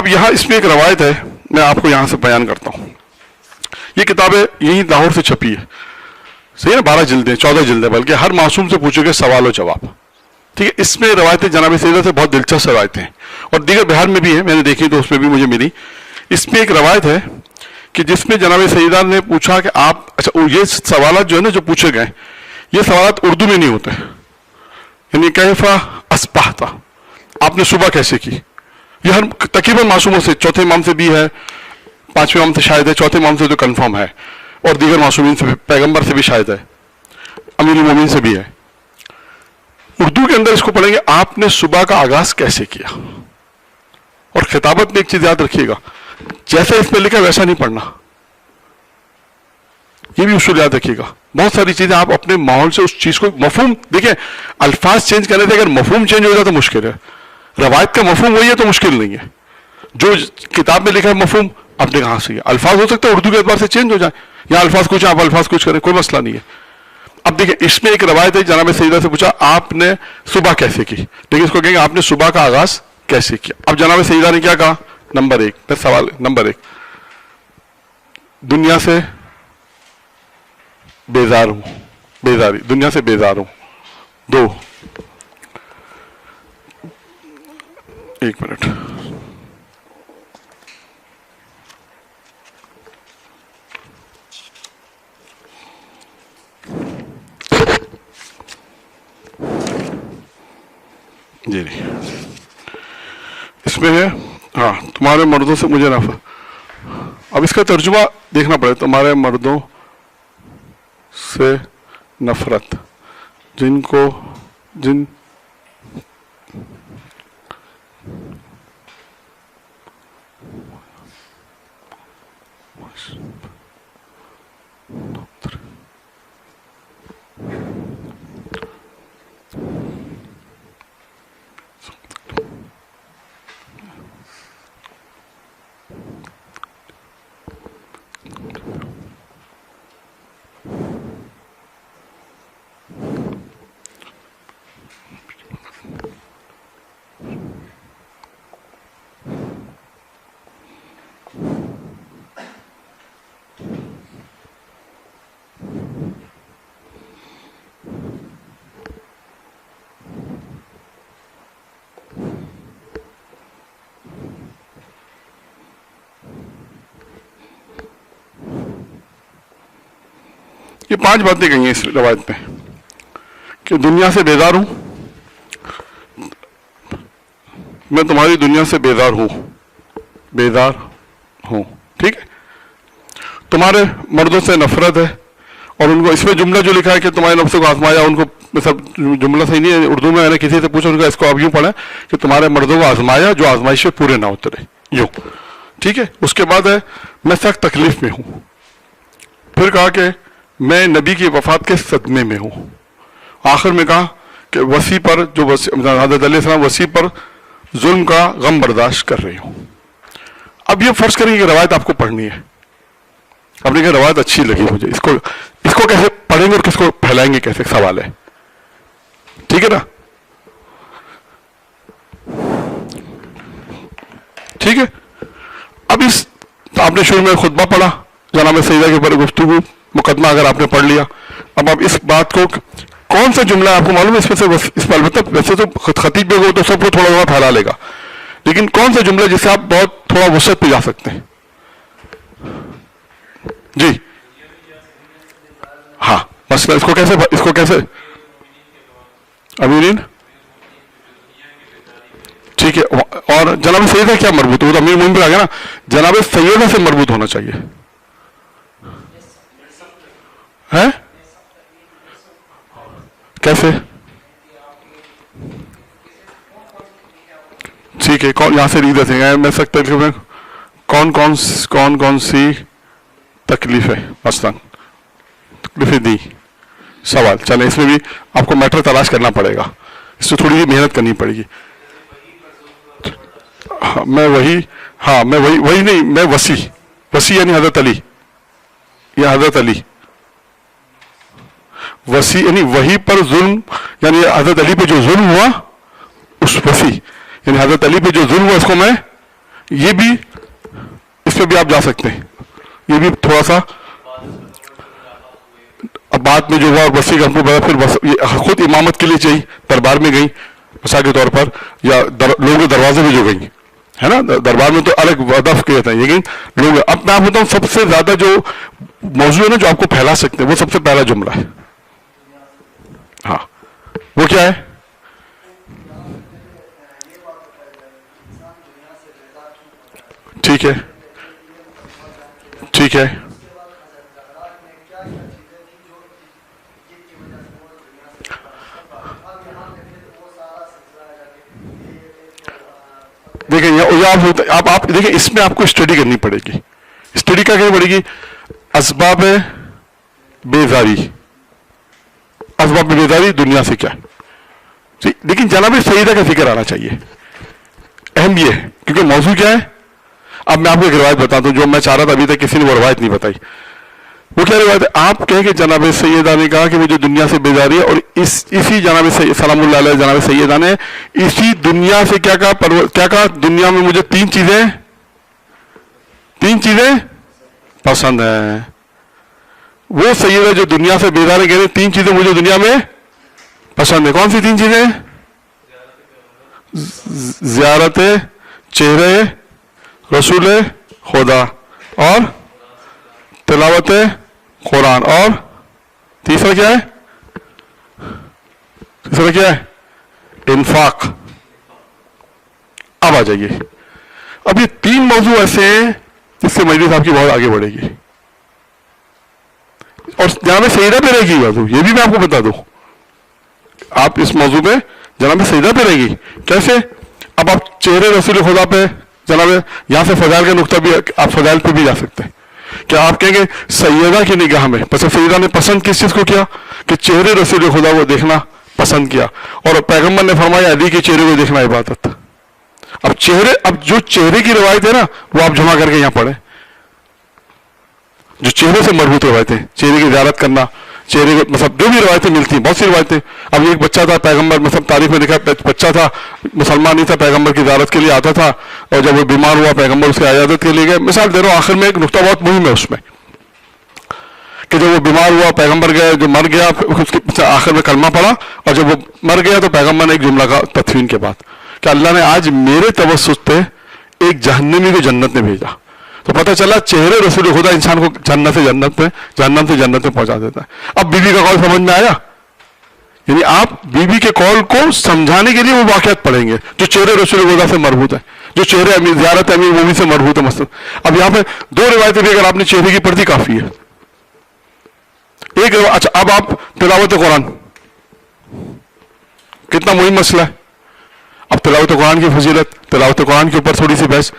اب یہاں اس میں ایک روایت ہے، میں آپ کو یہاں سے بیان کرتا ہوں. یہ کتابیں یہیں لاہور سے چھپی ہے، صحیح ہے نا، 12 جلدیں 14 جلدیں، بلکہ ہر معصوم سے پوچھے گئے سوال و جواب. ٹھیک ہے، اس میں روایتیں جناب سیدہ سے بہت دلچسپ روایتیں ہیں، اور دیگر بہار میں بھی ہیں، میں نے دیکھی تو اس میں بھی مجھے ملی. اس میں ایک روایت ہے کہ جس میں جناب سیدہ نے پوچھا کہ آپ، اچھا یہ سوالات جو ہے نا جو پوچھے گئے، یہ سوالات اردو میں نہیں ہوتے، یعنی کیفا اصبحت، آپ نے صبح کیسے کی. یہ ہر تقریباً معصوموں سے، چوتھے امام سے بھی ہے، 5ویں امام سے شاید ہے، چوتھے امام سے تو کنفرم ہے، اور دیگر معصومین سے، پیغمبر سے بھی شاید ہے، امیر المومنین سے بھی ہے. اردو کے اندر اس کو پڑھیں گے، آپ نے صبح کا آغاز کیسے کیا. اور خطابت میں ایک چیز یاد رکھیے گا، جیسا اس میں لکھا ویسا نہیں پڑھنا، یہ بھی اصول یاد رکھیے گا. بہت ساری چیزیں آپ اپنے ماحول سے اس چیز کو، مفہوم دیکھیں، الفاظ چینج کرنے سے اگر مفہوم چینج ہو جائے تو مشکل ہے. روایت کا مفہوم وہی ہے تو مشکل نہیں ہے، جو کتاب میں لکھا ہے مفہوم آپ نے کہاں سے کیا. الفاظ ہو سکتا ہے اردو کے اعتبار سے چینج ہو جائے، یا الفاظ کچھ آپ الفاظ کچھ کریں، کوئی مسئلہ نہیں ہے. اب دیکھیں اس میں ایک روایت ہے، جناب سیدہ سے پوچھا آپ نے صبح کیسے کی، لیکن اس کو کہیں گے آپ نے صبح کا آغاز کیسے کیا. اب جناب سیدہ نے کیا کہا، نمبر 1 سوال، نمبر 1 دنیا سے بیزار ہوں، بیزاری، دنیا سے بیزار ہوں. 2 ایک منٹ، جی اس میں ہے، ہاں تمہارے مردوں سے مجھے نفرت. اب اس کا ترجمہ دیکھنا پڑے، تمہارے مردوں سے نفرت، جن یہ 5 باتیں کہی ہیں اس روایت میں کہ دنیا سے بیزار ہوں، میں تمہاری دنیا سے بیزار ہوں، ٹھیک ہے. تمہارے مردوں سے نفرت ہے، اور ان کو اس میں جملہ جو لکھا ہے کہ تمہارے نفسوں کو آزمایا، ان کو سب جملہ صحیح نہیں ہے اردو میں نے کسی سے پوچھا، ان کا اس کو اب یوں پڑھا کہ تمہارے مردوں کو آزمایا جو آزمائش سے پورے نہ اترے، یوں، ٹھیک ہے. اس کے بعد ہے میں سخت تکلیف میں ہوں. پھر کہا کہ میں نبی کی وفات کے صدمے میں ہوں. آخر میں کہا کہ وسیع پر جو حضرت علیہ السلام وسیع پر ظلم کا غم برداشت کر رہی ہوں. اب یہ فرض کریں کہ روایت آپ کو پڑھنی ہے، اب نے کہا روایت اچھی لگی مجھے، اس کو کیسے پڑھیں گے اور کس کو پھیلائیں گے، کیسے سوال ہے، ٹھیک ہے نا. ٹھیک ہے، اب آپ نے شروع میں خطبہ پڑھا، جناب سیدہ کے اوپر گفتگو، مقدمہ اگر آپ نے پڑھ لیا. اب آپ اس بات کو، کون سا جملہ آپ کو معلوم ہے اس میں سے، اس میں البتہ ویسے تو خطیب بھی ہو تو سب کو تھوڑا تھوڑا پھیلا لے گا، لیکن کون سا جملہ جس سے آپ بہت تھوڑا وسعت پہ جا سکتے ہیں. جی ہاں، مسئلہ اس کو کیسے امیرین، ٹھیک ہے. اور جناب سیدہ کیا مربوط ہے، وہ تو امیر مومن پہ آ گیا نا، جناب سیدہ سے مربوط ہونا چاہیے ہے. کیسے، ٹھیک ہے، یہاں سے ریڈ دیں گے میں سکتا کون سی تکلیف ہے، مثلا تکلیفیں دی. سوال چلیں، اس میں بھی آپ کو میٹر تلاش کرنا پڑے گا، اس میں تھوڑی سی محنت کرنی پڑے گی. میں وہی نہیں، میں وسیع یعنی حضرت علی، یا حضرت علی وسیع یعنی وہی پر ظلم، یعنی حضرت علی پہ جو ظلم ہوا اس وسیع یعنی حضرت علی پہ جو ظلم ہوا اس کو میں یہ بھی اس پہ بھی آپ جا سکتے ہیں. یہ بھی تھوڑا سا اب بعد میں جو ہوا وسیع ہم کو پھر خود امامت کے لیے چاہیے دربار میں گئی مثال کے طور پر, یا لوگوں کے دروازے میں جو گئی ہے نا, دربار میں تو الگ وظف کیا تھا, یہ گئی لوگ. اب میں آپ بتاؤں سب سے زیادہ جو موضوع ہے نا جو آپ کو پھیلا سکتے ہیں, وہ سب سے پہلا جملہ ہے. ہاں وہ کیا ہے؟ ٹھیک ہے ٹھیک ہے دیکھیں آپ دیکھیں اس میں آپ کو اسٹڈی کرنی پڑے گی. اسٹڈی کیا کرنی پڑے گی؟ اسباب بیزاری, اسباب بیزاری دنیا سے کیا ہے. لیکن جناب سیدہ کا ذکر آنا چاہیے. اہم یہ ہے کیونکہ موضوع کیا ہے. اب میں آپ کو ایک روایت بتاتا ہوں جو میں چاہ رہا تھا, ابھی تک کسی نے وہ روایت نہیں بتائی. وہ کیا روایت ہے؟ آپ کہیں کہ جناب سیدہ نے کہا کہ مجھے دنیا سے بیزاری ہے, اور اسی جناب سلام اللہ علیہ جناب سیدہ نے اسی دنیا سے کیا کہا, دنیا میں مجھے تین چیزیں پسند ہیں. وہ سیدہ جو دنیا سے بیزار ہے کہہ رہے تین چیزیں مجھے دنیا میں پسند ہے. کون سی تین چیزیں؟ زیارت چہرے رسول خدا, اور تلاوت قرآن, اور تیسرا کیا ہے؟ انفاق. اب آ جائیے, اب یہ تین موضوع ایسے ہیں جس سے مجلس آپ کی بہت آگے بڑھے گی, اور جناب سیدہ پہ رہے گی موضوع. یہ بھی میں آپ کو بتا دوں, آپ اس موضوع میں جناب سیدہ پہ رہے گی. کیسے؟ اب آپ چہرے رسول خدا پہ جناب یہاں سے فضائل کا نقطہ بھی آپ فضائل پہ بھی جا سکتے ہیں. کیا آپ کہیں گے سیدہ کی نگاہ میں بس سیدہ نے پسند کس چیز کو کیا کہ چہرے رسول خدا کو دیکھنا پسند کیا, اور پیغمبر نے فرمایا علی کے چہرے کو دیکھنا عبادت. اب جو چہرے کی روایت ہے نا وہ آپ جمع کر کے یہاں پڑھیں, جو چہرے سے مربوط روایتیں, چہرے کی زیارت کرنا, چہرے کو مطلب جو بھی روایتیں ملتی ہیں, بہت سی روایتیں. اب ایک بچہ تھا پیغمبر مطلب تاریخ میں لکھا, بچہ تھا مسلمان نہیں تھا, پیغمبر کی زیارت کے لیے آتا تھا, اور جب وہ بیمار ہوا پیغمبر اس کی عیادت کے لیے گئے. مثال دے رہا ہوں, آخر میں ایک نقطہ بہت مہم ہے اس میں کہ جب وہ بیمار ہوا پیغمبر گئے, جو مر گیا اس کے آخر میں کلمہ پڑھا, اور جب وہ مر گیا تو پیغمبر نے ایک جملہ کہا تدفین کے بعد کہ اللہ نے آج میرے توسط سے ایک جہنمی کو جنت میں بھیجا. تو پتہ چلا چہرے رسول خدا انسان کو جنت سے جنت میں پہنچا دیتا ہے. اب بیوی کا قول سمجھ میں آیا؟ یعنی آپ بیوی کے قول کو سمجھانے کے لیے وہ واقعات پڑھیں گے جو چہرے رسول خدا سے مربوط ہے, جو چہرے امیر زیارت امیر مومن سے مربوط ہے. مثلا اب یہاں پہ دو روایتیں بھی اگر آپ نے چہرے کی پڑھی کافی ہے. ایک اچھا, اب آپ تلاوت قرآن, کتنا مہم مسئلہ ہے. اب تلاوت قرآن کی فضیلت, تلاوت قرآن کے اوپر تھوڑی سی بحث,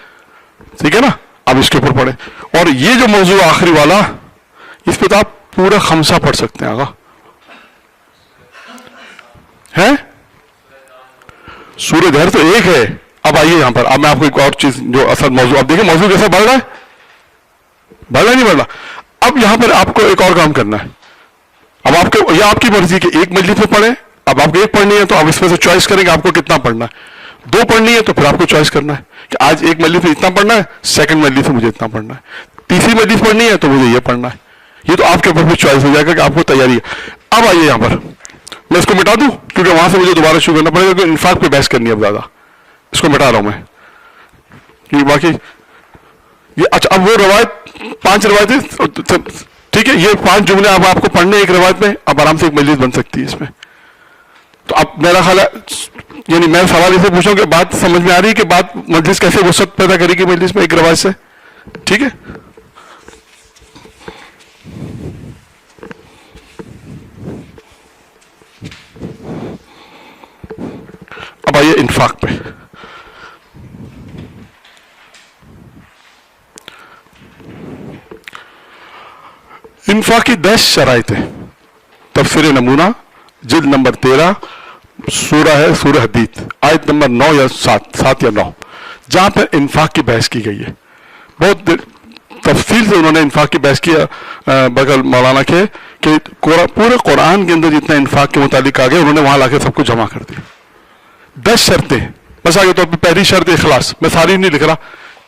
ٹھیک ہے نا, آپ اس کے اوپر پڑھیں. اور یہ جو موضوع آخری والا, اس پہ تو آپ پورا خمسہ پڑھ سکتے ہیں. آگا ہے سورہ دہر تو ایک ہے. اب آئیے یہاں پر, اب میں آپ کو ایک اور چیز جو اصل موضوع, اب دیکھیں موضوع کیسا بڑھ رہا ہے, بڑھ رہا نہیں بڑھ رہا. اب یہاں پر آپ کو ایک اور کام کرنا ہے. اب آپ کی مرضی کہ ایک مجلس میں پڑھیں. اب آپ کو ایک پڑھنی ہے تو آپ اس میں سے چوائس کریں گے آپ کو کتنا پڑھنا ہے. دو پڑھنی ہے تو پھر آپ کو چوائس کرنا ہے کہ آج ایک مجلس میں اتنا پڑھنا ہے, سیکنڈ مجلس میں مجھے اتنا پڑھنا ہے, تیسری مجلس پڑھنی ہے تو مجھے یہ پڑھنا ہے. یہ تو آپ کے اوپر بھی چوائس ہو جائے گا کہ آپ کو تیاری ہے. اب آئیے یہاں پر, میں اس کو مٹا دوں کیونکہ وہاں سے مجھے دوبارہ شروع کرنا پڑے گا کیونکہ انفاق پہ بحث کرنی ہے اب زیادہ. اس کو مٹا رہا ہوں میں کیونکہ باقی یہ اچھا. اب وہ روایت 5 روایتیں ٹھیک ہے, یہ 5 جملے اب آپ کو پڑھنے ایک روایت میں, اب آرام سے ایک مجلس بن سکتی ہے اس میں. تو اب میرا خیال ہے یعنی میں سوال اسے پوچھوں کہ بات سمجھ میں آ رہی ہے کہ بات مجلس کیسے وسعت پیدا کرے گی مجلس میں ایک روایت سے, ٹھیک ہے. اب آئیے انفاق پہ. انفاق کی 10 شرائط ہیں. تفسیر نمونہ جلد نمبر 13 سورہ ہے سورہ حدید, آیت نمبر 9 یا 7 یا 9, جہاں پر انفاق کی بحث کی گئی ہے. بہت تفصیل سے انہوں نے انفاق کی بحث کیا بغل مولانا کے کہ پورے قرآن کے اندر جتنا انفاق کے متعلق آگے انہوں نے وہاں لا کے سب کو جمع کر دیا. 10 شرطیں. مثال کے طور پہ پہلی شرط اخلاص, میں ساری نہیں لکھ رہا,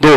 2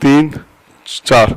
3-4।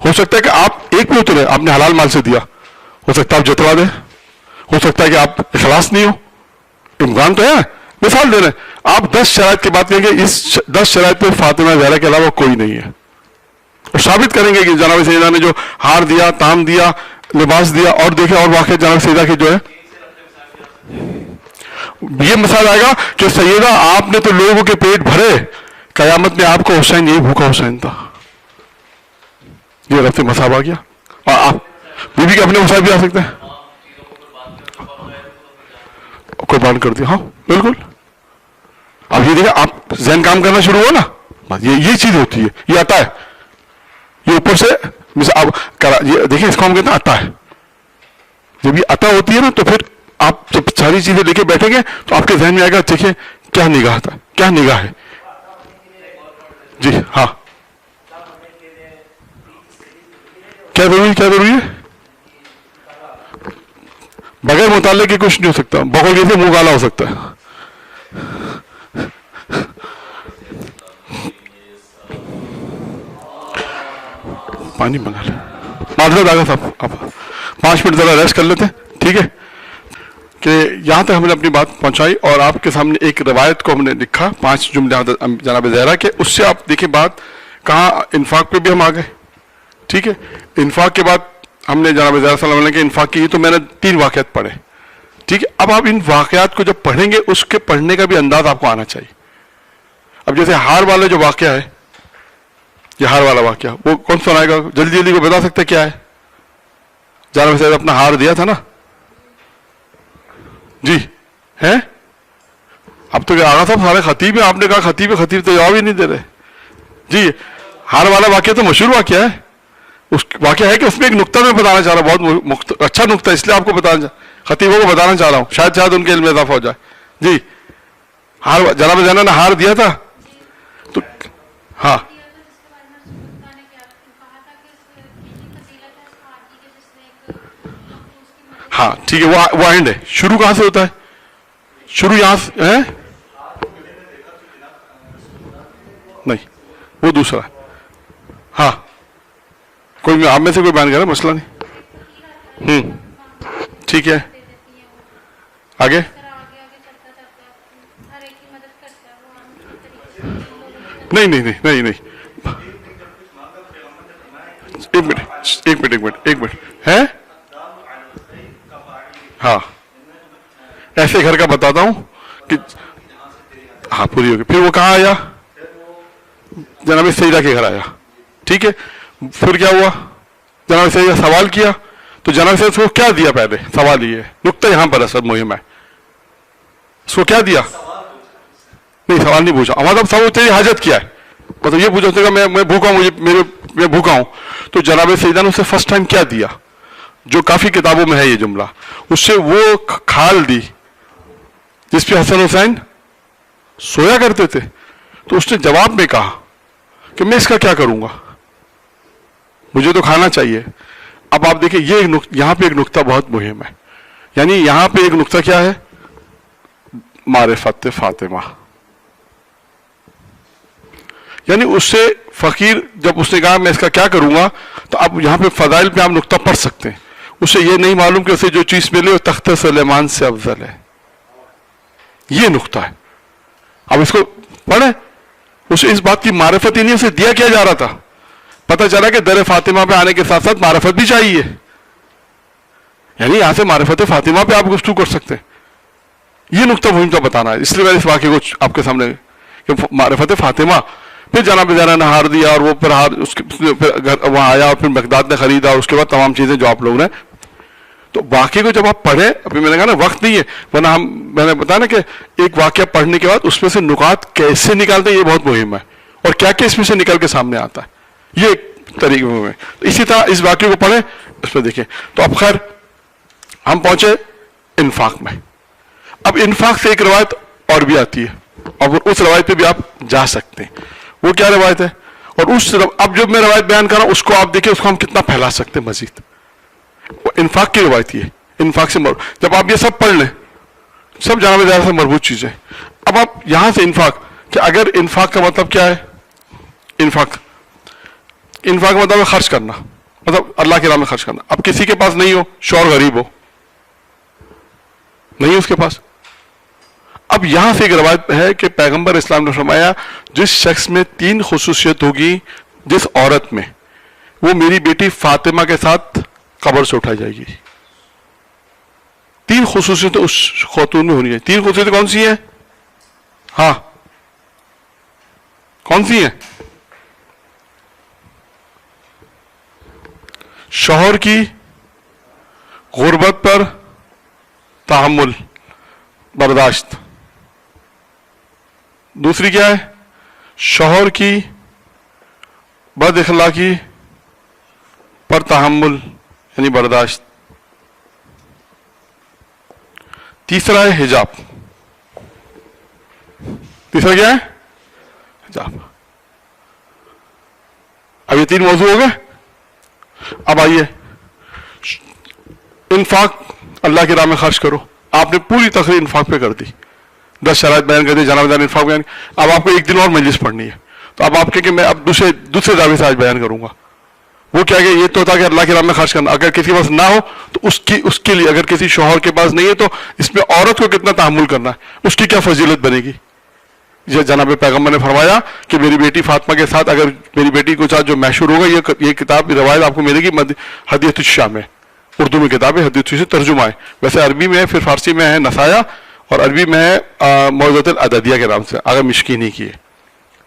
ہو سکتا ہے کہ آپ ایک بھی اترے, آپ نے حلال مال سے دیا, ہو سکتا ہے آپ جتوا دیں, ہو سکتا ہے کہ آپ اخلاص نہیں ہو, امکان تو ہے. مثال دے رہے ہیں, آپ 10 شرائط کی بات کریں گے, اس 10 شرائط پہ فاطمہ زہرا کے علاوہ کوئی نہیں ہے, اور ثابت کریں گے کہ جناب سیدہ نے جو ہار دیا, تام دیا, لباس دیا, اور دیکھیں اور واقعہ جناب سیدہ کی جو ہے یہ مثال آئے گا کہ سیدہ آپ نے تو لوگوں کے پیٹ بھرے, قیامت میں آپ کو حسین یہی بھوکا حسین تھا. یہ رفت مصاب آ گیا. اور آپ بیوی کے اپنے مصاب بھی آ سکتے ہیں, قربان کر دیا. ہاں بالکل. اب یہ دیکھیں آپ ذہن کام کرنا شروع ہوا نا, یہ چیز ہوتی ہے, یہ آتا ہے, یہ اوپر سے یہ دیکھیں اس کو ہم کہتے ہیں عطا ہے. جب یہ عطا ہوتی ہے نا تو پھر آپ جب ساری چیزیں لے کے بیٹھیں گے تو آپ کے ذہن میں آئے گا دیکھیں کیا نگاہ تھا, کیا نگاہ ہے. جی ہاں, کیا ضروری ہے؟ بغیر مطالعے کے کچھ نہیں ہو سکتا. بغیر سے منہ کالا ہو سکتا ہے. پانی منگا لیں. معذرت آگا صاحب, آپ 5 منٹ ذرا ریسٹ کر لیتے ہیں, ٹھیک ہے. کہ یہاں تک ہم نے اپنی بات پہنچائی اور آپ کے سامنے ایک روایت کو ہم نے لکھا, 5 جملے جناب زہرا کے, اس سے آپ دیکھیں بات کہاں انفاق پہ بھی ہم آ گئے, ٹھیک ہے. انفاق کے بعد ہم نے جناب زہرا صلی اللہ علیہ وسلم کے انفاق کی, تو میں نے 3 واقعات پڑھے, ٹھیک ہے. اب آپ ان واقعات کو جب پڑھیں گے اس کے پڑھنے کا بھی انداز آپ کو آنا چاہیے. اب جیسے ہار والا جو واقعہ ہے, یہ ہار والا واقعہ, وہ کون سنائے گا جلدی جلدی کو بتا سکتے کیا ہے؟ جناب صاحب اپنا ہار دیا تھا نا, جی ہے. اب تو آغا صاحب سارے خطیب ہیں, آپ نے کہا خطیب ہے, خطیب تو جواب ہی نہیں دے رہے. جی ہار والا واقعہ تو مشہور واقعہ ہے. اس واقعہ ہے کہ اس میں ایک نقطہ میں بتانا چاہ رہا ہوں, بہت اچھا نقطہ, اس لیے آپ کو بتانا خطیبوں کو بتانا چاہ رہا ہوں, شاید ان کے علم میں اضافہ ہو جائے. جی ہار جناب زینب نے ہار دیا تھا تو ہاں ہاں ٹھیک ہے, وہ اینڈ ہے. شروع کہاں سے ہوتا ہے؟ شروع یہاں سے ہے نہیں, وہ دوسرا ہے. ہاں کوئی آپ میں سے کوئی بیان کرے, مسئلہ نہیں. ٹھیک ہے, آگے. نہیں نہیں نہیں نہیں نہیں, ایک منٹ ہے. ہاں ایسے گھر کا بتاتا ہوں کہ ہاں پوری ہوگی. پھر وہ کہاں آیا؟ جناب سیدہ کے گھر آیا, ٹھیک ہے. پھر کیا ہوا؟ جناب سیدہ سوال کیا, تو جناب سیدہ اس کو کیا دیا؟ پہلے سوال یہ نقطہ یہاں پر اصل مہم ہے, اس کو کیا دیا؟ نہیں سوال نہیں پوچھا ہمارا, سوال تیری حاجت کیا ہے, مطلب یہ پوچھا کہ میں بھوکا ہوں, میں بھوکا ہوں. تو جناب سیدہ نے اسے فرسٹ ٹائم کیا دیا, جو کافی کتابوں میں ہے یہ جملہ, اس سے وہ کھال دی جس پہ حسن حسین سویا کرتے تھے. تو اس نے جواب میں کہا کہ میں اس کا کیا کروں گا, مجھے تو کھانا چاہیے. اب آپ دیکھیں یہ یہاں پہ ایک نقطہ بہت مہم ہے, یعنی یہاں پہ ایک نقطہ کیا ہے؟ معرفت فاطمہ. یعنی اس سے فقیر جب اس نے کہا میں اس کا کیا کروں گا, تو اب یہاں پہ فضائل پہ آپ نقطہ پڑھ سکتے ہیں. اسے یہ نہیں معلوم کہ اسے جو چیز ملے وہ تخت سلیمان سے افضل ہے, یہ نقطہ ہے. اب اس کو پڑھیں, اسے اس بات کی معرفت ہی نہیں, اسے دیا کیا جا رہا تھا. پتہ چلا کہ در فاطمہ پہ آنے کے ساتھ ساتھ معرفت بھی چاہیے, یعنی یہاں سے معرفت فاطمہ پہ آپ گفتگو کر سکتے ہیں. یہ نقطہ مہم تو بتانا ہے, اس لیے میں اس واقعے کو آپ کے سامنے کہ معرفت فاطمہ. پھر جناب زہرا نے ہار دیا, اور وہ پھر ہار اس کے وہاں آیا, اور پھر بغداد نے خریدا, اور اس کے بعد تمام چیزیں جو آپ لوگ نے. تو واقعے کو جب آپ پڑھیں, ابھی میں نے کہا نا وقت نہیں ہے, ورنہ میں نے بتایا نا کہ ایک واقعہ پڑھنے کے بعد اس میں سے نکات کیسے نکالتے ہیں یہ بہت مہم ہے, اور کیا کیا اس میں سے نکل کے سامنے آتا ہے, یہ ایک طریقے میں. اسی طرح اس واقعے کو پڑھیں, اس میں دیکھیں. تو اب خیر ہم پہنچے انفاق میں. اب انفاق سے ایک روایت اور بھی آتی ہے, اور اس روایت پہ بھی آپ جا سکتے ہیں. وہ کیا روایت ہے؟ اور اب جو میں روایت بیان کر رہا ہوں اس کو آپ دیکھیں, اس کو ہم کتنا پھیلا سکتے ہیں مزید. انفاق کی روایت یہ انفاق سے جب آپ یہ سب پڑھ لیں, سب جناب زہرا سے مربوط چیزیں. اب آپ یہاں سے انفاق, کہ اگر انفاق کا مطلب کیا ہے؟ انفاق انفاق مطلب خرچ کرنا, مطلب اللہ کے راہ میں خرچ کرنا. اب کسی کے پاس نہیں ہو, شوہر غریب ہو, نہیں ہے اس کے پاس. اب یہاں سے ایک روایت ہے کہ پیغمبر اسلام نے فرمایا جس شخص میں 3 خصوصیت ہوگی, جس عورت میں, وہ میری بیٹی فاطمہ کے ساتھ قبر سے اٹھائی جائے گی. 3 خصوصیت اس خاتون میں ہونی چاہیے. 3 خصوصیت کون سی ہیں؟ ہاں کون سی ہیں؟ شوہر کی غربت پر تحمل, برداشت. دوسری کیا ہے؟ شوہر کی بد اخلاقی پر تحمل یعنی برداشت. تیسرا ہے حجاب. تیسرا کیا ہے؟ حجاب. اب یہ 3 موضوع ہو گئے. اب آئیے, انفاق اللہ کی راہ میں خرچ کرو. آپ نے پوری تقریر انفاق پہ کر دی, 10 شرائط بیان کر دی, جناب انفاق بیان. اب آپ کو ایک دن اور مجلس پڑھنی ہے, تو اب آپ کہ میں اب دوسرے دعوے سے آج بیان کروں گا. وہ کیا کہ یہ تو تھا کہ اللہ کی راہ میں خرچ کرنا. اگر کسی کے پاس نہ ہو تو اس کے لیے, اگر کسی شوہر کے پاس نہیں ہے تو اس میں عورت کو کتنا تحمل کرنا ہے, اس کی کیا فضیلت بنے گی. جناب پیغمبر نے فرمایا کہ میری بیٹی فاطمہ کے ساتھ, اگر میری بیٹی کے ساتھ جو مشہور ہوگا, یہ کتاب روایت آپ کو ملے گی ہدیۃ الشاہ میں, اردو میں کتاب ہے, ہدیۃ الشاہ سے ترجمہ ہے. ویسے عربی میں ہے, پھر فارسی میں ہے نسایا, اور عربی میں ہے موعظۃ العددیہ کے نام سے, اگر مشکینی کی ہے.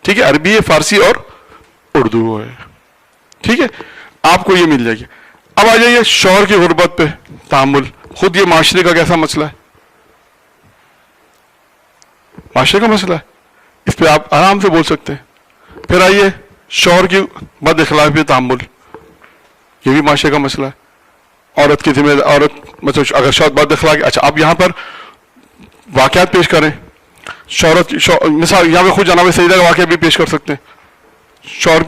ٹھیک ہے, عربی ہے, فارسی اور اردو ہے. ٹھیک ہے, آپ کو یہ مل جائے گی. اب آ جائیے شوہر کی غربت پہ تحمل. خود یہ معاشرے کا کیسا مسئلہ ہے؟ معاشرے کا مسئلہ ہے, اس پہ آپ آرام سے بول سکتے ہیں. پھر آئیے شوہر کی بد اخلاقی پہ تحمل, یہ بھی معاشرے کا مسئلہ ہے. عورت کی ذمہ عورت مطلب اگر شوہر بد اخلاقی, اچھا اب یہاں پر واقعات پیش کریں. مثال یہاں پہ خود جناب سیدہ کا واقعہ بھی پیش کر سکتے ہیں. شوہر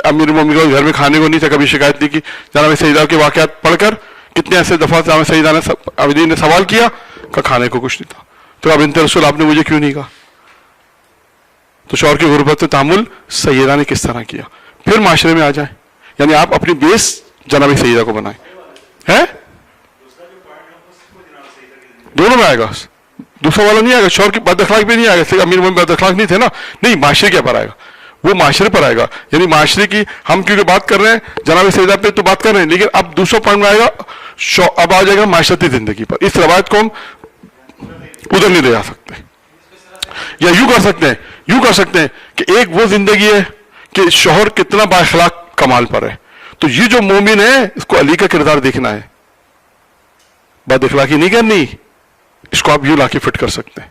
امیر المومنین کو گھر میں کھانے کو نہیں تھا, کبھی شکایت نہیں کی. جناب سیدہ کے واقعات پڑھ کر کتنے ایسے دفعہ جناب سیدہ نے عابدین نے سوال کیا کہ کھانے کو کچھ نہیں تھا, تو اب بنت رسول آپ نے مجھے کیوں نہیں کہا. تو شوہر کی غربت سے تعامل سیدہ نے کس طرح کیا. پھر معاشرے میں آ جائیں, یعنی آپ اپنی بیس جناب سیدہ کو بنائیں. ہے دونوں میں آئے گا, دوسرا والا نہیں آئے گا. شوہر کی بد اخلاق بھی نہیں آئے گا, امیر المومنین بد اخلاق نہیں تھے نا, نہیں, معاشرے کے پر آئے گا, وہ معاشرے پر آئے گا. یعنی معاشرے کی ہم کیونکہ بات کر رہے ہیں جناب سیدہ پہ تو بات کر رہے ہیں, لیکن اب دوسرا پوائنٹ میں آئے گا, اب آ جائے گا معاشرتی زندگی پر. اس روایت کو ہم ادھر نہیں لے جا سکتے. یا یوں کر سکتے ہیں کہ ایک وہ زندگی ہے کہ شوہر کتنا با اخلاق کمال پر ہے, تو یہ جو مومن ہے اس کو علی کا کردار دیکھنا ہے, بد اخلاقی نہیں کرنی. اس کو آپ یوں لا کے فٹ کر سکتے ہیں.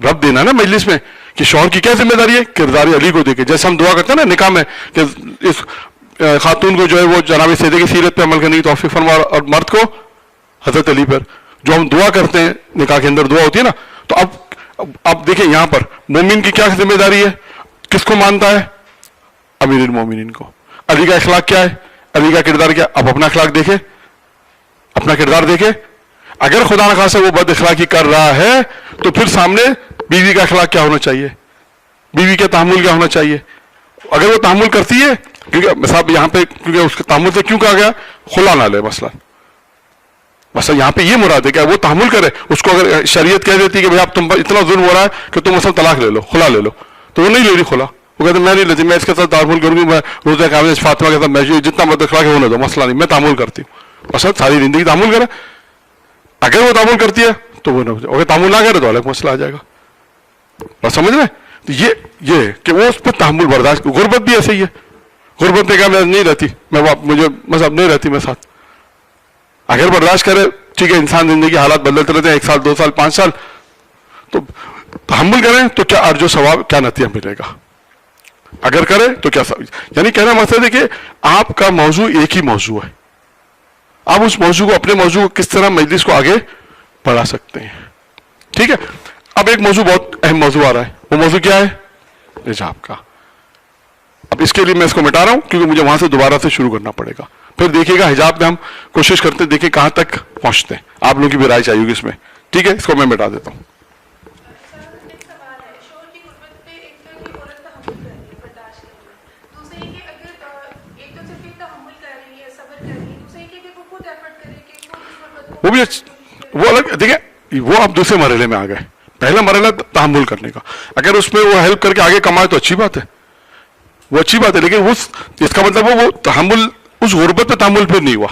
رب دینا نا مجلس میں کہ شوہر کی کیا ذمہ داری ہے, کردار علی کو دیکھے. جیسے ہم دعا کرتے ہیں نا نکاح میں کہ اس خاتون کو جو ہے وہ جناب سیدہ کی سیرت پہ عمل کرنے کی توفیق فرما, اور مرد کو حضرت علی پر. جو ہم دعا کرتے ہیں نکاح کے اندر دعا ہوتی ہے نا, تو اب دیکھیں یہاں پر مومن کی کیا ذمہ داری ہے, کس کو مانتا ہے؟ امیر المومنین کو. علی کا اخلاق کیا ہے, علی کا کردار کیا؟ اب اپنا اخلاق دیکھے, اپنا کردار دیکھے. اگر خدا نخواستہ وہ بد اخلاقی کر رہا ہے تو پھر سامنے بیوی کا اخلاق کیا ہونا چاہیے, بیوی کا تحمل کیا ہونا چاہیے. اگر وہ تحمل کرتی ہے, کیونکہ صاحب یہاں پہ کیونکہ اس کے تحمل سے کیوں کہا گیا, خلا نہ لے مثلا یہاں پہ یہ مراد ہے کہ وہ تحمل کرے. اس کو اگر شریعت کہہ دیتی کہ بھائی اب تم پر اتنا ظلم ہو رہا ہے کہ تم مثلا طلاق لے لو, خلا لے لو, تو وہ نہیں لے رہی خلا. وہ کہتے ہیں میں نہیں لیتی, میں اس کے ساتھ تعامل کروں گی, میں روزہ قیامت فاطمہ کے ساتھ میں جتنا بد اخلاق ہے ہونے دو, مسئلہ نہیں, میں تعامل کرتی ہوں. بس ساری زندگی تعامل کرے. اگر وہ تعامل کرتی ہے تو وہ نہ, اگر تعامل نہ کرے تو الگ مسئلہ آ جائے گا. بس سمجھ رہے ہیں, یہ کہ وہ اس پہ تحمل برداشت. غربت بھی ایسے ہی ہے. غربت نے کہا میں نہیں رہتی, مجھے مذہب نہیں رہتی میں ساتھ. اگر برداشت کرے ٹھیک ہے, انسان زندگی حالات بدلتے رہتے ہیں, 1 سال 2 سال 5 سال, تو تحمل کریں تو کیا ارج و ثواب, کیا نتیجہ ملے گا. اگر کرے تو کیا یعنی کہنا مقصد ہے کہ آپ کا موضوع ایک ہی موضوع ہے, آپ اس موضوع کو, اپنے موضوع کو کس طرح مجلس کو آگے بڑھا سکتے ہیں. ٹھیک ہے, اب ایک موضوع بہت اہم موضوع آ رہا ہے. وہ موضوع کیا ہے؟ حجاب کا. اب اس کے لیے میں اس کو مٹا رہا ہوں کیونکہ مجھے وہاں سے دوبارہ سے شروع کرنا پڑے گا. پھر دیکھیے گا حجاب میں ہم کوشش کرتے ہیں, دیکھیں کہاں تک پہنچتے ہیں. آپ لوگوں کی بھی رائے چاہیے ہوگی اس میں. ٹھیک ہے, اس کو میں مٹا دیتا ہوں. وہ بھی وہ الگ. دیکھیں وہ آپ دوسرے مرحلے میں آ گئے. پہلا مرحلہ تحمل کرنے کا, اگر اس میں وہ ہیلپ کر کے آگے کمائے تو اچھی بات ہے, وہ اچھی بات ہے, لیکن اس کا مطلب وہ تحمل اس غربت پہ تحمل پھر نہیں ہوا.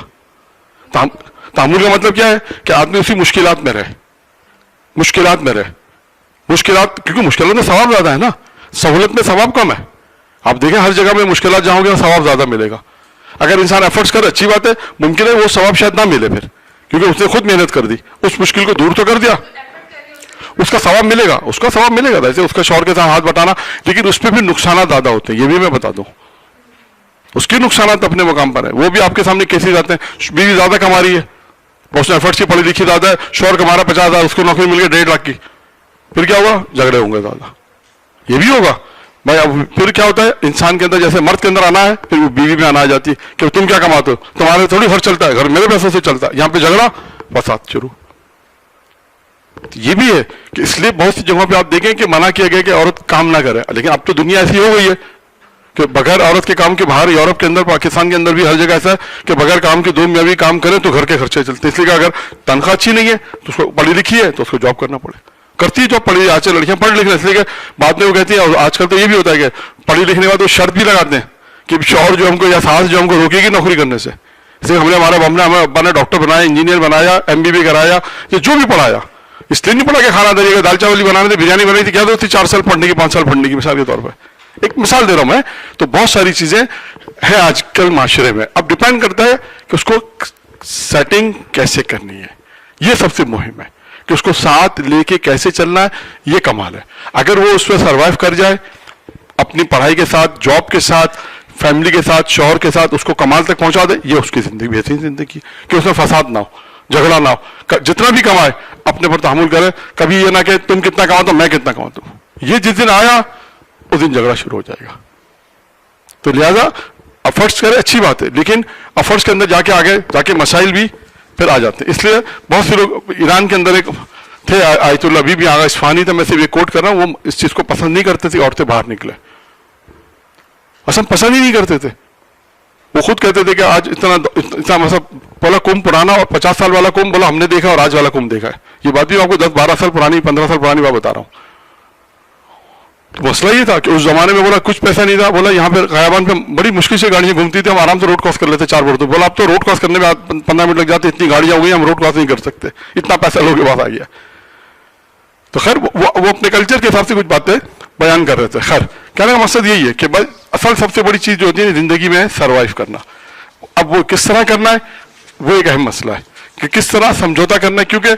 تحمل کا مطلب کیا ہے کہ آدمی اسی مشکلات میں رہے, مشکلات کیونکہ مشکلات میں ثواب زیادہ ہے نا, سہولت میں ثواب کم ہے. آپ دیکھیں ہر جگہ میں مشکلات جہاں گے ثواب زیادہ ملے گا. اگر انسان ایفرٹس کرے اچھی بات ہے, ممکن ہے وہ ثواب شاید نہ ملے پھر, کیونکہ اس نے خود محنت کر دی, اس مشکل کو دور تو کر دیا, اس کا ثواب ملے گا, ویسے اس کا شوہر کے ساتھ ہاتھ بٹانا, لیکن اس پہ بھی نقصانات زیادہ ہوتے ہیں, یہ بھی میں بتا دوں. اس کے نقصانات اپنے مقام پر ہیں, وہ بھی آپ کے سامنے کیسے جاتے ہیں. بیوی زیادہ کما رہی ہے, اس نے ایفرٹس کی, پڑھی لکھی زیادہ ہے, شوہر کما رہا 50,000, اس کو نوکری مل گئی 1.5 لاکھ کی, پھر کیا ہوگا, جھگڑے ہوں گے زیادہ. یہ بھی ہوگا بھائی. اب پھر کیا ہوتا ہے, انسان کے اندر جیسے مرد کے اندر آنا ہے, پھر وہ بیوی میں آنا آ جاتی ہے کہ تم کیا کماتے ہو, تمہارے تھوڑی گھر چلتا ہے, گھر میرے پیسوں سے چلتا ہے. یہاں پہ جھگڑا, فساد شروع. یہ بھی ہے کہ اس لیے بہت سی جگہوں پہ آپ دیکھیں کہ منع کیا گیا کہ عورت کام نہ کرے, لیکن اب تو دنیا ایسی ہو گئی ہے کہ بغیر عورت کے کام کے باہر, یورپ کے اندر, پاکستان کے اندر بھی ہر جگہ ایسا ہے کہ بغیر کام کے 2 میاں بھی کام کریں تو گھر کے خرچے چلتے ہیں. اس لیے کہ اگر تنخواہ اچھی نہیں ہے تو اس کو, پڑھی لکھی ہے تو اس کو جاب کرنا پڑے, کرتی ہے جاب, پڑھی آج لڑکیاں پڑھ لکھ, اس لیے کہ بعد میں وہ کہتی ہیں, اور آج کل تو یہ بھی ہوتا ہے کہ پڑھی لکھنے کے بعد وہ شرط بھی لگاتے ہیں کہ شوہر جو ہم کو یا ساس جو ہم کو روکے گی نوکری کرنے سے. اس لیے ہمارے ابا نے ڈاکٹر بنایا, انجینئر بنایا, MBA کرایا, یہ جو بھی پڑھایا, اس لیے نہیں پڑھا کہ کھانا دے, دال چاول بنانے تھے, بریانی بنائی تھی, کیا تو 4 سال پڑھنے کی, 5 سال پڑھنے کی, مثال کے طور پہ ایک مثال دے رہا ہوں میں. تو بہت ساری چیزیں ہیں آج کل معاشرے میں. اب ڈپینڈ کرتا ہے کہ اس کو سیٹنگ کیسے کرنی ہے, یہ سب سے مہم ہے کہ اس کو ساتھ لے کے کیسے چلنا ہے, یہ کمال ہے. اگر وہ اس میں سروائیو کر جائے اپنی پڑھائی کے ساتھ, جاب کے ساتھ, فیملی کے ساتھ, شوہر کے ساتھ, اس کو کمال تک پہنچا دے, یہ اس کی زندگی بہترین زندگی کہ اس میں فساد نہ ہو, جھگڑا نہ ہو, جتنا بھی کمائے اپنے پر تحمل کرے, کبھی یہ نہ کہ تم کتنا کماتا ہو میں کتنا کماتا ہوں. یہ جس دن آیا اس دن جھگڑا شروع ہو جائے گا. تو لہذا افرٹس کرے, اچھی بات ہے, لیکن افرٹس کے اندر جا کے آگے جا کے مسائل بھی پھر آ جاتے ہیں. اس لیے بہت سے لوگ, ایران کے اندر ایک تھے آیت اللہ بی آغا اصفہانی تھا, میں صرف یہ کوٹ کر رہا ہوں, وہ اس چیز کو پسند نہیں کرتے تھے عورتیں باہر نکلے, اصلا پسند ہی نہیں کرتے تھے. وہ خود کہتے تھے کہ آج اتنا مطلب بولا کم پرانا اور 50 سال والا کم بولا ہم نے دیکھا اور آج والا کم دیکھا ہے. یہ بات بھی آپ کو 10-12 سال پرانی, 15 سال پرانی بات بتا رہا ہوں. مسئلہ یہ تھا کہ اس زمانے میں بولا کچھ پیسہ نہیں تھا, بولا یہاں پہ خیابان پہ بڑی مشکل سے گاڑیاں گھومتی تھی, ہم آرام سے روڈ کراس کر لیتے 4 بار. تو بولا اب تو روڈ کراس کرنے میں 15 منٹ لگ جاتے, اتنی گاڑیاں ہو گئی ہم روڈ کراس نہیں کر سکتے, اتنا پیسہ لوگوں کے پاس آ گیا. تو خیر وہ اپنے کلچر کے حساب سے کچھ باتیں بیان کر رہے تھے. خیر کہنے کا مقصد یہی ہے کہ بھائی اصل سب سے بڑی چیز جو ہوتی ہے زندگی میں سروائیو کرنا. اب وہ کس طرح کرنا ہے وہ ایک اہم مسئلہ ہے کہ کس طرح سمجھوتا کرنا ہے, کیونکہ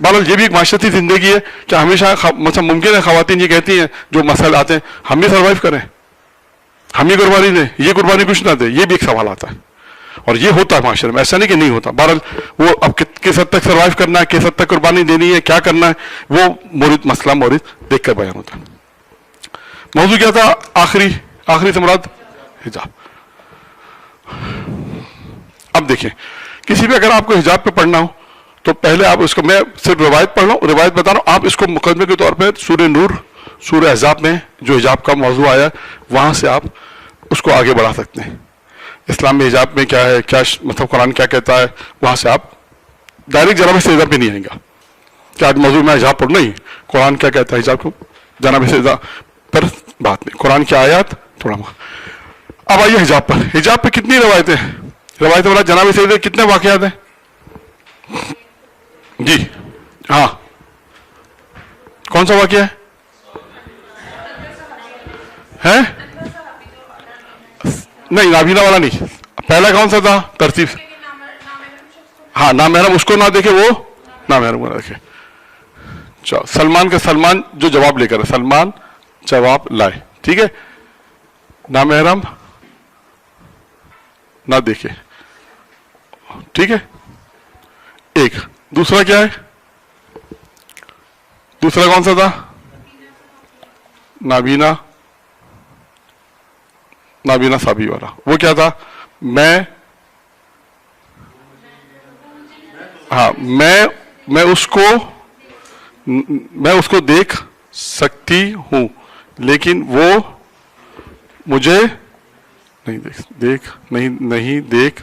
بہرحال یہ بھی ایک معاشرتی زندگی ہے کہ ہمیشہ مثلا ممکن ہے خواتین یہ کہتی ہیں جو مسائل آتے ہیں ہم بھی سروائیو کریں, ہم ہی قربانی دیں, یہ قربانی کچھ نہ دے, یہ بھی ایک سوال آتا ہے. اور یہ ہوتا ہے معاشرے میں, ایسا نہیں کہ نہیں ہوتا. بہرحال وہ اب کس حد تک سروائیو کرنا ہے, کس حد تک قربانی دینی ہے, کیا کرنا ہے, وہ مورد مسئلہ مورد دیکھ کر بیان ہوتا ہے. موضوع کیا تھا آخری سے مراد حجاب. اب دیکھیں کسی بھی اگر آپ کو حجاب پہ پڑھنا ہو تو پہلے آپ اس کو, میں صرف روایت پڑھ رہا ہوں, روایت بتا رہا ہوں, آپ اس کو مقدمے کے طور پہ سورہ نور, سورہ احزاب میں جو حجاب کا موضوع آیا وہاں سے آپ اس کو آگے بڑھا سکتے ہیں. اسلام میں حجاب میں کیا ہے, کیا مطلب قرآن کیا کہتا ہے, وہاں سے آپ ڈائریکٹ جناب سیدہ پہ نہیں آئیں گا کہ آج موضوع میں حجاب پڑھ نہیں, قرآن کیا کہتا ہے حجاب کو, جناب سیدہ پر بات نہیں, قرآن کی آیات تھوڑا. اب آئیے حجاب پر. حجاب پہ کتنی روایتیں ہیں, روایت والا جناب سیدہ کتنے واقعات ہیں جی؟ ہاں کون سا واقعہ ہے؟ نہیں نابینا والا نہیں, پہلا کون سا تھا ترتیب؟ ہاں نامحرم اس کو نہ دیکھے, وہ نامحرم کو نہ دیکھے. سلمان کا, سلمان جو جواب لے کر, سلمان جواب لائے, ٹھیک ہے, نامحرم نہ دیکھے, ٹھیک ہے. ایک دوسرا کیا ہے, دوسرا کون سا تھا؟ نابینا صابی والا. وہ کیا تھا؟ میں اس کو دیکھ سکتی ہوں لیکن وہ مجھے نہیں دیکھ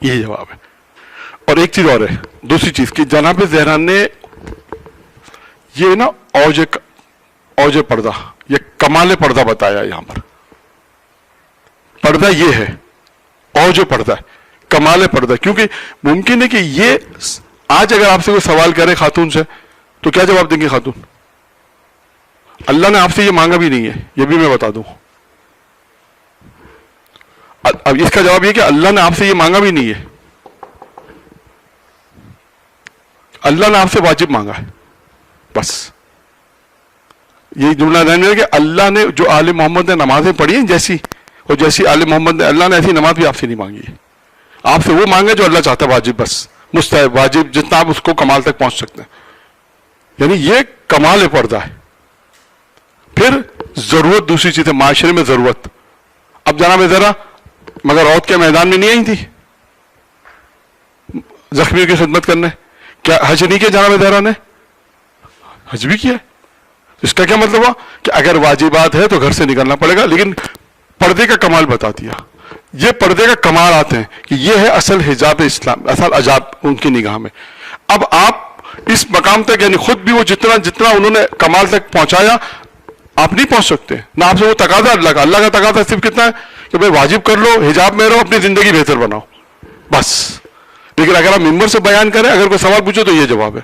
یہی جواب ہے. اور ایک چیز اور ہے, دوسری چیز کہ جناب زہرا نے یہ نا اوج پردہ, یہ کمال پردہ بتایا یہاں پر. پردہ یہ ہے, اوج پردہ ہے, کمال پردہ. کیونکہ ممکن ہے کہ یہ آج اگر آپ سے کوئی سوال کرے خاتون سے تو کیا جواب دیں گے خاتون؟ اللہ نے آپ سے یہ مانگا بھی نہیں ہے, یہ بھی میں بتا دوں. اب اس کا جواب یہ کہ اللہ نے آپ سے یہ مانگا بھی نہیں ہے, اللہ نے آپ سے واجب مانگا ہے بس. یہ جملہ ذہن میں ہے کہ اللہ نے جو آل محمد نے نمازیں پڑھی ہیں جیسی, اور جیسی آل محمد نے, اللہ نے ایسی نماز بھی آپ سے نہیں مانگی ہے. آپ سے وہ مانگا جو اللہ چاہتا ہے, واجب بس, مستحب, واجب, جتنا آپ اس کو کمال تک پہنچ سکتے ہیں. یعنی یہ کمال پردہ ہے. پھر ضرورت دوسری چیز ہے, معاشرے میں ضرورت. اب جناب ذرا مگر عورت کے میدان میں نہیں آئی تھی زخمیوں کی خدمت کرنے؟ کیا حج نہیں کیا جناب ذرا نے؟ حج بھی کیا. اس کا کیا مطلب ہوا کہ اگر واجبات ہے تو گھر سے نکلنا پڑے گا, لیکن پردے کا کمال بتا دیا. یہ پردے کا کمال آتے ہیں کہ یہ ہے اصل حجاب اسلام, اصل عجاب ان کی نگاہ میں. اب آپ اس مقام تک, یعنی خود بھی وہ جتنا انہوں نے کمال تک پہنچایا, آپ نہیں پہنچ سکتے. نہ آپ سے وہ تقاضا اللہ کا تقاضا صرف کتنا ہے کہ بھائی واجب کر لو, حجاب میں رہو, اپنی زندگی بہتر بناؤ بس. لیکن اگر آپ ممبر سے بیان کریں, اگر کوئی سوال پوچھو تو یہ جواب ہے.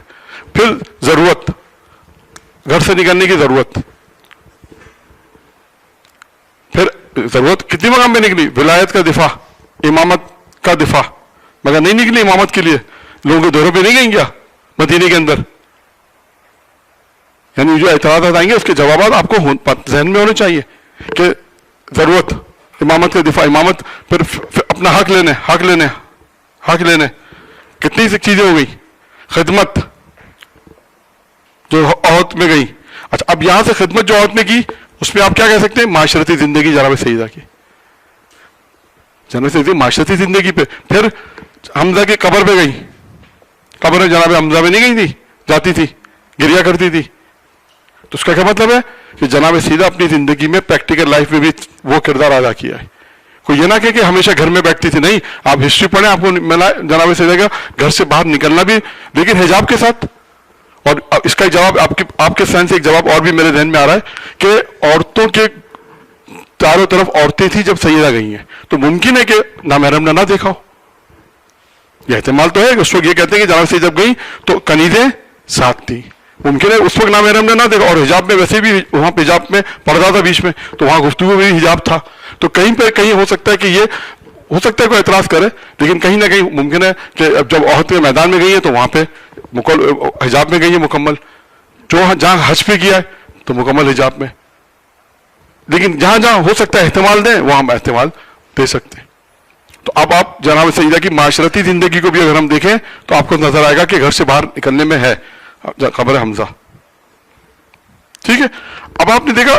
پھر ضرورت, گھر سے نکلنے کی ضرورت. پھر ضرورت کتنی مقام میں نکلی؟ ولایت کا دفاع, امامت کا دفاع. مگر نہیں نکلی امامت کے لیے, لوگوں کے دوروں پہ نہیں گئیں کیا مدینے کے اندر؟ یعنی جو اعتراضات آئیں گے اس کے جوابات آپ کو ذہن میں ہونے چاہیے کہ ضرورت, امامت کا دفاع, امامت, پھر اپنا حق لینے. کتنی سی چیزیں ہو گئی. خدمت جو عورت میں گئی. اچھا, اب یہاں سے خدمت جو عورت نے کی اس میں آپ کیا کہہ سکتے ہیں؟ معاشرتی زندگی جناب سیدہ کی, جناب سیدہ معاشرتی زندگی پہ. پھر حمزہ کی قبر پہ گئی, قبر میں جناب حمزہ میں نہیں گئی تھی, جاتی تھی, گریا کرتی تھی. تو اس کا کیا مطلب ہے کہ جناب سیدہ اپنی زندگی میں پریکٹیکل لائف میں بھی وہ کردار ادا کیا ہے. کوئی یہ نہ کہ ہمیشہ گھر میں بیٹھتی تھی, نہیں. آپ ہسٹری پڑھیں, آپ کو ملا جناب سیدہ کا گھر سے باہر نکلنا بھی, لیکن حجاب کے ساتھ. اور اس کا جواب آپ کے سائنس سے ایک جواب اور بھی میرے ذہن میں آ رہا ہے کہ عورتوں کے چاروں طرف عورتیں تھیں جب سیدہ گئی ہیں, تو ممکن ہے کہ نامحرم نے نہ دیکھا ہو. یہ احتمال تو ہے کہ اس وقت یہ کہتے ہیں کہ جناب سیدہ جب گئی تو کنیزیں ساتھ تھیں. ممکن ہے اس وقت نامحرم نے نہ دیکھا, اور حجاب میں ویسے بھی وہاں پہ حجاب میں پردہ تھا بیچ میں, تو وہاں گفتگو میں بھی حجاب تھا. تو کہیں پہ کہیں ہو سکتا ہے کہ یہ ہو سکتا ہے کوئی اعتراض کرے, لیکن کہیں نہ کہیں ممکن ہے کہ جب عہد کے میدان میں گئی ہے تو وہاں پہ حجاب میں گئی ہے مکمل. جہاں حج پہ کیا ہے تو مکمل حجاب میں. لیکن جہاں جہاں ہو سکتا ہے احتمال دیں, وہاں ہم احتمال دے سکتے ہیں. تو اب آپ جناب سیدہ کی معاشرتی زندگی کو بھی اگر ہم دیکھیں تو آپ کو نظر آئے گا کہ گھر سے باہر نکلنے میں ہے قبر حمزہ. ٹھیک ہے. اب آپ نے دیکھا,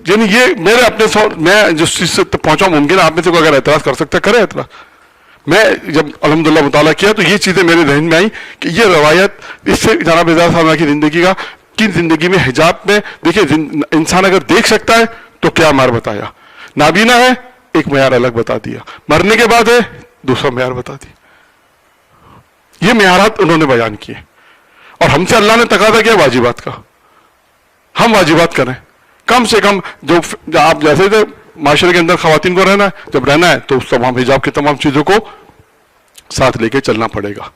یعنی یہ میرے اپنے میں جس چیز سے پہنچا, ممکن ہے آپ میں سے کوئی اگر اعتراض کر سکتا ہے, کرے اعتراض. میں جب الحمدللہ مطالعہ کیا تو یہ چیزیں میرے ذہن میں آئیں کہ یہ روایت, اس سے جناب اعزاز صاحب کی زندگی کا, کن زندگی میں حجاب میں دیکھیں انسان اگر دیکھ سکتا ہے تو کیا معیار بتایا. نابینا ہے ایک معیار الگ بتا دیا, مرنے کے بعد ہے دوسرا معیار بتا دیا. یہ معیارات انہوں نے بیان کیے, اور ہم سے اللہ نے تقاضا کیا واجبات کا. ہم واجبات کریں کم سے کم. جو آپ جیسے تھے معاشرے کے اندر خواتین کو رہنا ہے, جب رہنا ہے تو اس تمام حجاب کی تمام چیزوں کو ساتھ لے کے چلنا پڑے گا.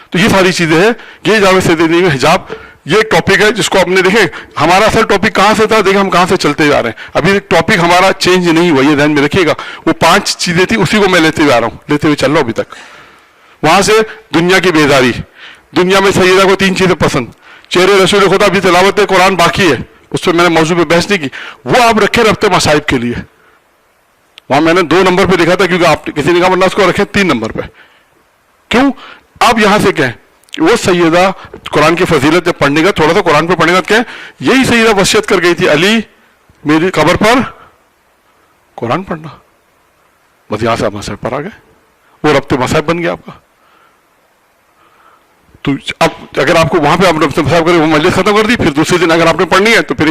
تو یہ ساری چیزیں ہیں. یہ جاوید سیدی میں حجاب یہ ایک ٹاپک ہے جس کو ہم نے دیکھے, ہمارا اصل ٹاپک کہاں سے تھا, دیکھیں ہم کہاں سے چلتے جا رہے ہیں. ابھی ٹاپک ہمارا چینج نہیں ہوا, یہ ذہن میں رکھیے گا. وہ 5 چیزیں تھیں, اسی کو میں لیتے ہوئے آ رہا ہوں, لیتے ہوئے چل رہا ہوں ابھی تک. وہاں سے دنیا کی بیداری, دنیا میں سیدہ کو 3 چیزیں پسند, چہرے رسول خدا بھی تلاوت قرآن باقی ہے, اس پہ میں نے موضوع پہ بحث نہیں کی, وہ آپ رکھے ربط مصائب کے لیے. وہاں میں نے 2 نمبر پہ لکھا تھا, کیونکہ آپ کسی نے کہا ورنہ اس کو رکھے 3 نمبر پہ. کیوں؟ آپ یہاں سے کہیں وہ سیدہ قرآن کی فضیلت جب پڑھنے کا, تھوڑا سا قرآن پہ پڑھنے کا کہیں, یہی سیدہ وصیت کر گئی تھی, علی میری قبر پر قرآن پڑھنا. بس یہاں سے آپ مصائب پر آ گئے, وہ ربط مصائب بن گیا آپ کا. تو اب اگر آپ کو وہاں پہ آپ ربط مصائب کریں, وہ مجلس ختم کر دی, پھر دوسرے دن اگر آپ نے پڑھنی ہے تو پھر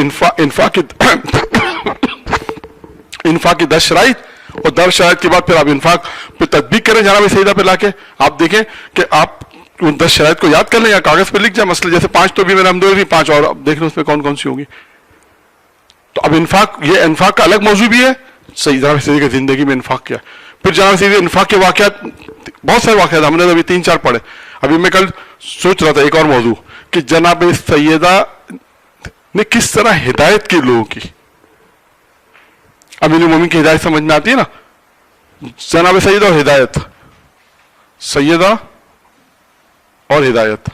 انفاق کی 10 شرائط اور 10 شرائط کے بعد پھر آپ انفاق پہ تطبیق کریں جناب سیدہ پہ لا کے. آپ دیکھیں کہ آپ ان 10 شرائط کو یاد کر لیں یا کاغذ پہ لکھ جائیں. مثلا جیسے 5 تو بھی میرے ہم دو نہیں 5 اور اب دیکھ لیں اس میں کون کون سی ہوگی. تو اب انفاق, یہ انفاق کا الگ موضوع بھی ہے. صحیح جناب سیدہ کی زندگی میں انفاق کیا. پھر جناب سیدہ انفاق کے واقعات بہت سارے واقعات ہم نے ابھی 3-4 پڑھے. ابھی میں کل سوچ رہا تھا ایک اور موضوع کہ جناب سیدہ نے کس طرح ہدایت کی لوگوں کی. امیر المومنین کی ہدایت سمجھ میں آتی ہے نا, جناب سیدہ اور ہدایت, سیدہ اور ہدایت,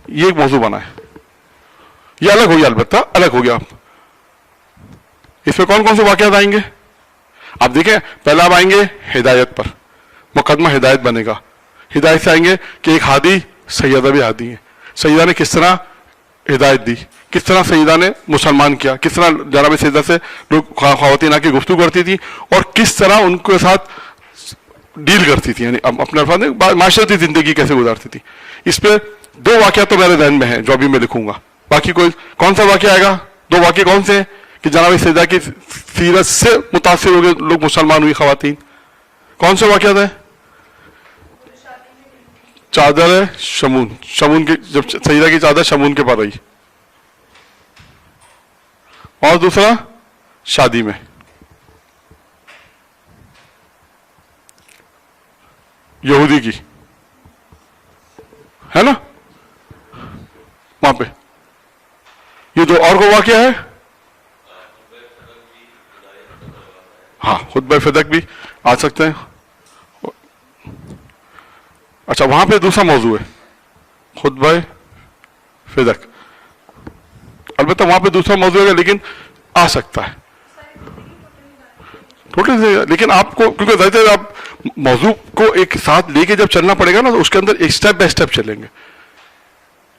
یہ ایک موضوع بنا ہے. یہ الگ ہو گیا, البتہ الگ ہو گیا. اس میں کون کون سے واقعات آئیں گے آپ دیکھیں. پہلا آپ آئیں گے ہدایت پر, مقدمہ ہدایت بنے گا. ہدایت سے آئیں گے کہ ایک ہادی, سیدہ بھی ہادی ہے. سیدہ نے کس طرح ہدایت دی, کس طرح سیدہ نے مسلمان کیا, کس طرح جناب سیدہ سے لوگ خواتین آ کے گفتگو کرتی تھی اور کس طرح ان کے ساتھ ڈیل کرتی تھی, یعنی اپنے الفاظ میں معاشرتی زندگی کیسے گزارتی تھی. اس پہ 2 واقعات تو میرے ذہن میں ہیں جو ابھی میں لکھوں گا. باقی کوئی کون سا واقعہ آئے گا؟ 2 واقعے کون سے ہیں کہ جناب سیدہ کی سیرت سے متاثر ہو گئے لوگ, مسلمان ہوئی خواتین. کون سے واقعات ہیں؟ چادر ہے شمون, شمون کی جب سیدہ کی چادر شمون کے پر رہی, اور دوسرا شادی میں یہودی کی ہے نا وہاں پہ. یہ 2 اور کو واقعہ ہے. ہاں خطبہ فدق بھی آ سکتے ہیں. اچھا وہاں پہ دوسرا موضوع ہے خطبہ فدق, البتہ وہاں پہ دوسرا موضوع ہے لیکن آ سکتا ہے ٹوٹل سے. لیکن آپ کو کیونکہ زیادہ آپ موضوع کو ایک ساتھ لے کے جب چلنا پڑے گا نا تو اس کے اندر ایک سٹیپ بائی سٹیپ چلیں گے.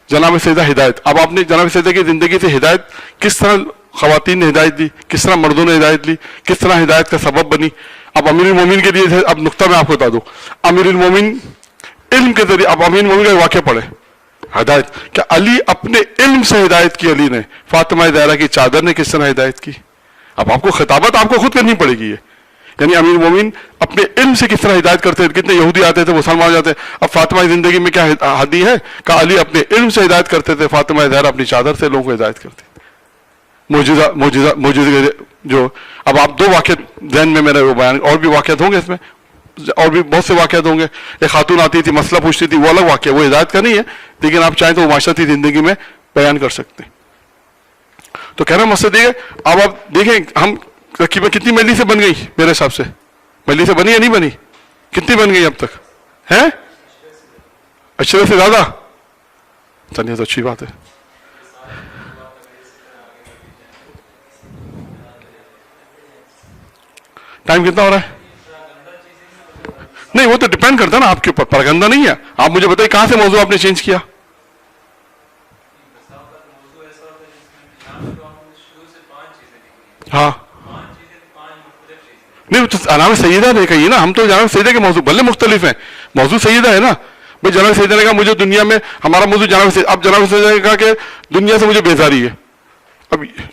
جناب سیدہ ہدایت, اب آپ نے جناب سیدہ کی زندگی سے ہدایت کس طرح خواتین نے ہدایت دی, کس طرح مردوں نے ہدایت لی, کس طرح ہدایت کا سبب بنی. اب امیر المومنین کے لیے اب نقطہ میں آپ کو بتا دوں. امیر المومنین علم کے ذریعے, اب امیر المومنین کا واقعہ پڑھے ہدایت, کہ علی اپنے علم سے ہدایت کی. علی نے فاطمہ زہرا کی چادر نے کس طرح ہدایت کی. اب آپ کو خطابت آپ کو خود کرنی پڑے گی. یعنی امیر المومنین اپنے علم سے کس طرح ہدایت کرتے تھے. کتنے یہودی آتے تھے مسلمان ہو جاتے. اب فاطمہ کی زندگی میں کیا حدی ہے کہ علی اپنے علم سے ہدایت کرتے تھے, فاطمہ زہرا اپنی چادر سے لوگوں کو ہدایت کرتے تھے. معجزہ جو اب آپ 2 واقعات ذہن میں میرے وہ بیان, اور بھی واقعات ہوں گے اس میں, اور بھی بہت سے واقعات ہوں گے. ایک خاتون آتی تھی مسئلہ پوچھتی تھی, وہ الگ واقعہ, وہ ہدایت کا نہیں ہے لیکن آپ چاہیں تو وہ معاشرتی زندگی میں بیان کر سکتے ہیں. تو کہنا مقصد یہ ہے. اب آپ دیکھیں ہم تقریباً کتنی مجلس سے بن گئی میرے حساب سے, مجلس سے بنی یا نہیں بنی, کتنی بن گئی اب تک ہے؟ 80 سے زیادہ. چلیے تو اچھی بات ہے. ٹائم کتنا ہو رہا ہے؟ نہیں وہ تو ڈیپینڈ کرتا ہے نا آپ کے اوپر, پرگندہ نہیں ہے. آپ مجھے بتائیے کہاں سے موضوع آپ نے چینج کیا؟ ہاں نہیں جناب سیدہ نے کہی نا, ہم تو جناب سیدہ کے موضوع بھلے مختلف ہیں, موضوع سیدہ ہے نا بھائی. جناب سیدہ نے کہا مجھے دنیا میں, ہمارا موضوع جناب سیدہ, اب جناب سیدہ نے کہا کہ دنیا سے مجھے بیزاری ہے.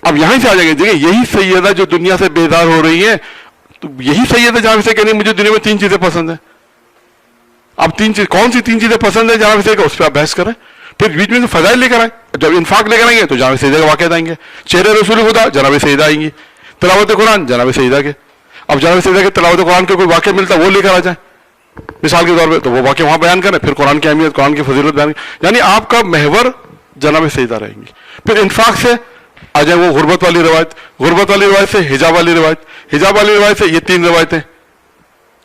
اب یہاں سے آ جائیں گے, دیکھیں یہی سیدہ جو دنیا سے بیزار ہو رہی ہے, تو یہی سیدہ جناب سے کہنی مجھے دنیا میں 3 چیزیں پسند ہیں. اب 3 چیز کون سی 3 چیزیں پسند ہیں جناب سے, اس پہ آپ بحث کریں. پھر بیچ میں فضائل لے کر آئیں, جب انفاق لے کر آئیں گے تو جناب سیدہ کے واقعات آئیں گے. چہرے رسول خدا جناب سیدہ آئیں گی. تلاوت قرآن جناب سیدہ کے. اب جناب سیدہ کے تلاوت قرآن کے کوئی واقعہ ملتا ہے وہ لے کر آ جائیں مثال کے طور پہ, تو وہ واقعہ وہاں بیان کریں. پھر قرآن کی اہمیت, قرآن کی فضیلت بیان کریں. یعنی آپ کا محور جناب سیدہ رہیں گی. پھر انفاق سے آ جائیں وہ غربت والی روایت, غربت والی روایت سے حجاب والی روایت, حجاب والی روایت سے یہ 3 روایتیں.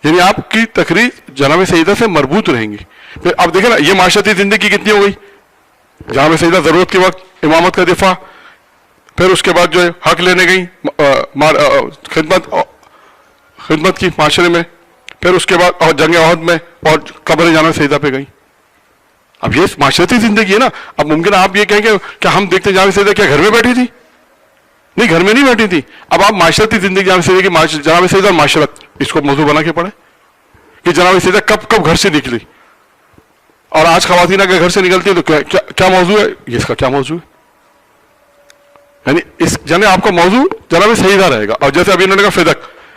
یعنی آپ کی تقریر جناب سیدہ سے مربوط رہیں گی. پھر آپ دیکھیں نا یہ معاشرتی زندگی کتنی ہو گئی. جناب سیدہ ضرورت کے وقت امامت کا دفاع, پھر اس کے بعد جو ہے حق لینے گئی, خدمت کی معاشرے میں, پھر اس کے بعد اور جنگ احد میں, اور قبر جناب سیدہ پہ گئی. اب یہ معاشرتی زندگی ہے نا. اب ممکن آپ یہ کہیں گے کہ ہم دیکھتے جناب سیدہ کیا گھر میں بیٹھی تھی, نہیں گھر میں نہیں بیٹھی تھی. اب آپ معاشرتی زندگی جناب سیدہ کی, جناب سیدہ اور معاشرت, اس کو موضوع بنا کے پڑھیں کہ جناب سیدہ کب کب گھر سے نکلی, اور آج خواتین اگر گھر سے نکلتی ہے تو کیا موضوع ہے, یہ اس کا کیا موضوع ہے. یعنی اس آپ کا موضوع جناب سیدہ رہے گا. اور جیسے ابھی انہوں نے کہا فدق,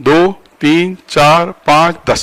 2, 3, 4, 5, 10।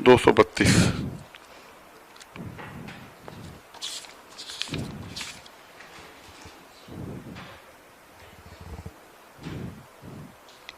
232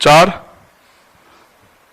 4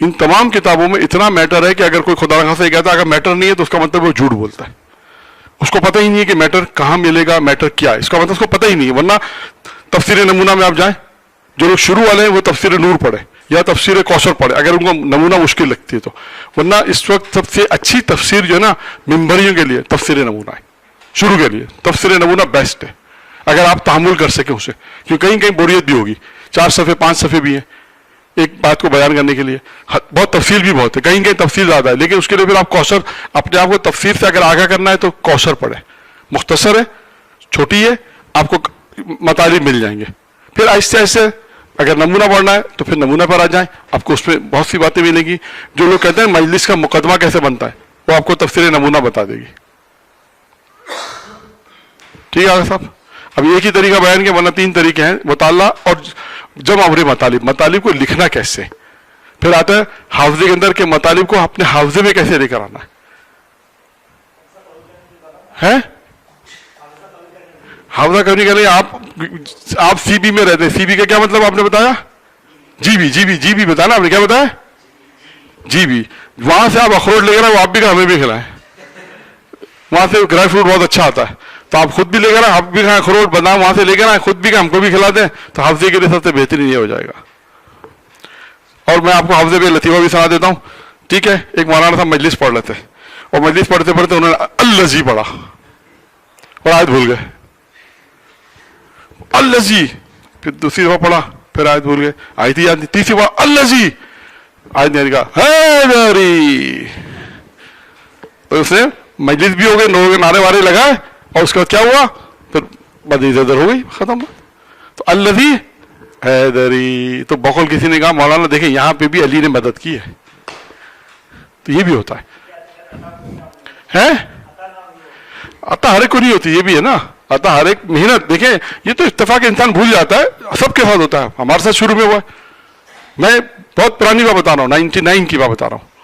ان تمام کتابوں میں اتنا میٹر ہے کہ اگر کوئی خدا نخواستہ یہ کہتا ہے اگر میٹر نہیں ہے تو اس کا مطلب وہ جھوٹ بولتا ہے. اس کو پتہ ہی نہیں ہے کہ میٹر کہاں ملے گا, میٹر کیا ہے, اس کا مطلب اس کو پتہ ہی نہیں ہے. ورنہ تفسیر نمونہ میں آپ جائیں, جو لوگ شروع والے ہیں وہ تفسیر نور پڑھے یا تفسیر کوثر پڑھے اگر ان کو نمونہ مشکل لگتی ہے تو. ورنہ اس وقت سب سے اچھی تفسیر جو ہے نا منبریوں کے لیے تفسیر نمونہ ہے. شروع کے لیے تفسیر نمونہ بیسٹ ہے اگر آپ تحمل کر سکیں اسے, کیونکہ کہیں کہیں بوریت بھی ہوگی, 4 صفحے 5 صفحے بھی ہیں ایک بات کو بیان کرنے کے لیے, بہت تفصیل بھی بہت ہے, کہیں کہیں تفصیل زیادہ ہے, لیکن اس کے لیے پھر آپ کوثر اپنے آپ کو تفسیر سے اگر آگاہ کرنا ہے تو کوثر پڑھیں, مختصر ہے, چھوٹی ہے, آپ کو مطالب مل جائیں گے. پھر آہستہ آہستہ اگر نمونہ پڑھنا ہے تو پھر نمونہ پر آ جائیں, آپ کو اس میں بہت سی باتیں ملیں گی. جو لوگ کہتے ہیں مجلس کا مقدمہ کیسے بنتا ہے وہ آپ کو تفسیر نمونہ بتا دے گی. ٹھیک ہے آگا صاحب, اب ایک ہی طریقہ بیان کیا ورنہ 3 طریقے ہیں, مطالعہ اور جمع آوری مطالب کو لکھنا کیسے, پھر آتا ہے حافظے کے اندر کے مطالب کو اپنے حافظے میں کیسے لے کر آنا ہے. حافظہ کرنے کے لیے آپ سی بی میں رہتے ہیں, سی بی کا کیا مطلب آپ نے بتایا, جی بی بتانا آپ نے کیا بتایا, جی بی. وہاں سے آپ اخروٹ لے کر آئے, وہ آپ بھی کھائیں ہمیں بھی کھلائیں. وہاں سے ڈرائی فروٹ بہت اچھا آتا ہے تو آپ خود بھی لے کر آئیں, آپ بھی کھائیں اخروٹ بادام, وہاں سے لے کر آئیں خود بھی کھائیں ہم کو بھی کھلا دیں, تو حافظے کے لیے سب سے بہترین یہ ہو جائے گا. اور میں آپ کو حافظے پہ لطیفہ بھی سنا دیتا ہوں. ٹھیک ہے, ایک مولانا صاحب مجلس پڑھ لیتے اور مجلس پڑھتے پڑھتے انہوں نے الذی پڑھا اور آیت بھول گئے, الذی, پھر دوسری دفعہ پڑھا پھر آیت بھول گئے, آیت ہی یاد نہیں, تیسری بار الذی, آیت نہیں کہا حیدری. تو اس نے مجلس بھی ہو گئے, لوگوں کے نعرے وارے لگائے اور اس کے بعد کیا ہوا, پھر بدیز ادھر ہو گئی, ختم. تو الذی حیدری. تو بقول کسی نے کہا مولانا دیکھیں یہاں پہ بھی علی نے مدد کی ہے, تو یہ بھی ہوتا ہے. عطا ہر ایک کو نہیں ہوتی, یہ بھی ہے نا, عطا ہر ایک محنت. دیکھیں یہ تو اتفاق انسان بھول جاتا ہے, سب کے ساتھ ہوتا ہے, ہمارے ساتھ شروع میں ہوا ہے. میں بہت پرانی بات بتا رہا ہوں, 99 کی بات بتا رہا ہوں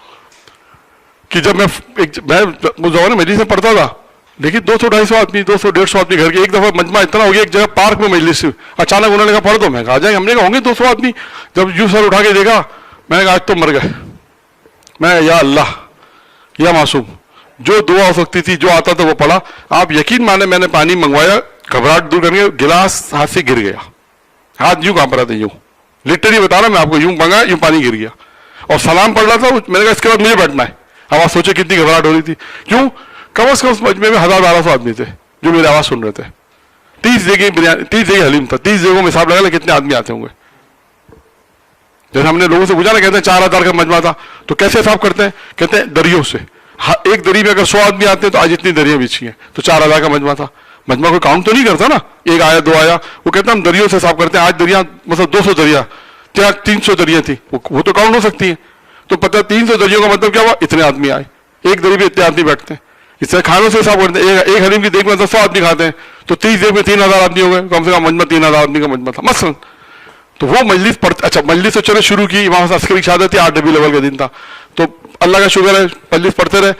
کہ جب میں مجلس میں پڑھتا تھا, لیکن 200-250 آدمی 200-150 آدمی گھر کے, ایک دفعہ مجمع اتنا ہو گیا ایک جگہ پارک میں مجلس, اچانک انہوں نے کہا پڑھ دو, میں کہا جائیں, ہم نے کہا ہوں گے 200 آدمی. جب یوں سر اٹھا کے دیکھا میں نے کہا آج تو مر گئے. میں یا اللہ یا معصوم, جو دعا ہو سکتی تھی جو آتا تھا وہ پڑھا. آپ یقین مانے میں نے پانی منگوایا, گھبراہٹ دور کرنے, گلاس ہاتھ سے گر گیا, ہاتھ یوں کانپ رہا تھا, یوں لٹرلی بتا رہا میں آپ کو, یوں منگا یوں پانی گر گیا. اور سلام پڑھ رہا تھا, میں نے کہا اس کے بعد مجھے بیٹھنا ہے. آواز سوچے کتنی گھبراہٹ ہو رہی تھی, کیوں, کم از کم اس مجمع میں 1000-1200 آدمی تھے جو میری آواز سن رہے تھے. 30 جگہ بریانی, 30 جگہ حلیم تھا, 30 جگہوں میں حساب لگا کتنے آدمی آتے ہوں گے. جیسے ہم نے لوگوں سے پوچھا نا, کہتے ہیں 4000 کا مجمع تھا, تو کیسے حساب کرتے ہیں, کہتے ہیں دریوں سے. ایک دری میں اگر 100 آدمی آتے ہیں تو آج اتنی دریاں بچھی ہیں, تو 4000 کا مجمع تھا. مجمع کوئی کاؤنٹ تو نہیں کرتا نا, ایک آیا 2 آیا, وہ کہتے ہیں ہم دریوں سے حساب کرتے ہیں. آج دریاں مطلب 200 دریا, 300 دریاں تھی, وہ تو کاؤنٹ ہو سکتی ہیں. تو پتہ 300 دریوں کا مطلب کیا ہوا, اتنے آدمی آئے, ایک دری میں اتنے آدمی بیٹھتے ہیں. اس سے کھانوں سے حساب کرتے ہیں, ایک حلیم کی دیکھ میں 100 آدمی کھاتے ہیں, تو 30 دیکھ میں 3000 آدمی ہو گئے, کم سے کم مجمع 3000 آدمی کا مجمع تھا مثلا. تو وہ مجلس پڑھتے, اچھا مجلس سے چلے شروع کی, امام حسن عسکری کی شہادت تھی, 8 ربیع الاول کا دن تھا, تو اللہ کا شکر ہے مجلس پڑھتے رہے.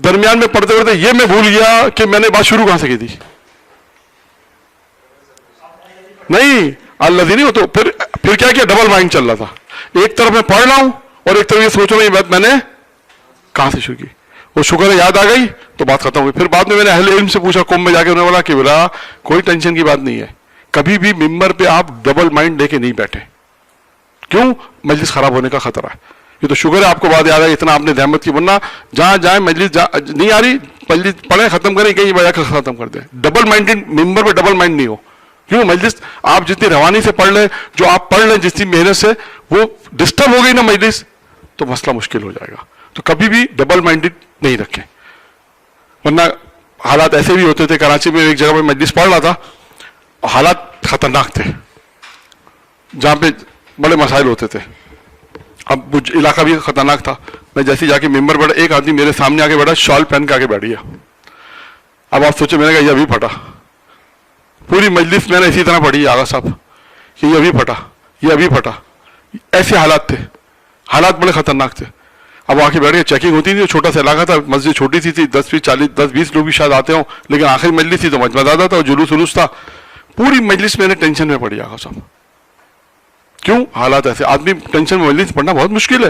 درمیان میں پڑھتے پڑھتے یہ میں بھول گیا کہ میں نے بات شروع کہاں سے کی تھی. نہیں الذی نہیں, تو پھر کیا ڈبل مائنڈ چل رہا تھا. ایک طرف میں پڑھ رہا ہوں اور ایک طرف یہ سوچ رہا ہوں یہ بات میں نے کہاں سے شروع کی. وہ شکر ہے یاد آ گئی تو بات ختم ہوئی. پھر بعد میں نے اہل علم سے پوچھا, قوم میں جا کے, انہوں نے بولا کہ بولا کوئی ٹینشن کی بات نہیں ہے, کبھی بھی ممبر پہ آپ ڈبل مائنڈ لے کے نہیں بیٹھے. کیوں, مجلس خراب ہونے کا خطرہ ہے. یہ تو شکر ہے آپ کو بات یاد ہے, اتنا آپ نے زحمت کی, ورنہ جہاں جائیں مجلس نہیں آ رہی, مجلس پڑھیں ختم کریں, کہیں بجا کر ختم کر دیں. ڈبل مائنڈ ممبر پہ ڈبل مائنڈ نہیں ہو. کیوں, مجلس آپ جتنی روانی سے پڑھ لیں, جو آپ پڑھ لیں جتنی محنت سے, وہ ڈسٹرب ہو گئی نا مجلس, تو مسئلہ مشکل ہو جائے گا. تو کبھی بھی ڈبل مائنڈڈ نہیں رکھیں, ورنہ حالات ایسے بھی ہوتے تھے. کراچی میں ایک جگہ پہ مجلس پڑھ رہا تھا, حالات خطرناک تھے, جہاں پہ بڑے مسائل ہوتے تھے. اب علاقہ بھی خطرناک تھا. میں جیسے جا کے ممبر بیٹھا, ایک آدمی میرے سامنے آ کے بیٹھا, شال پہن کے آ کے بیٹھ گیا. اب آپ سوچے, میں نے کہا یہ ابھی پھٹا. پوری مجلس میں نے اسی طرح پڑھی آغا صاحب کہ یہ ابھی پھٹا, یہ ابھی پھٹا. ایسے حالات تھے, حالات بڑے خطرناک تھے. اب آ کے بیٹھ کے چیکنگ ہوتی تھی, چھوٹا سا علاقہ تھا, مسجد چھوٹی سی تھی, 10-20 لوگ بھی شاید آتے ہوں, لیکن آخری مجلس تھی تو مجمع زیادہ تھا اور جلوس تھا. پوری مجلس میں نے ٹینشن میں پڑھی آغا صاحب. کیوں, حالات ایسے. آدمی ٹینشن میں مجلس پڑھنا بہت مشکل ہے.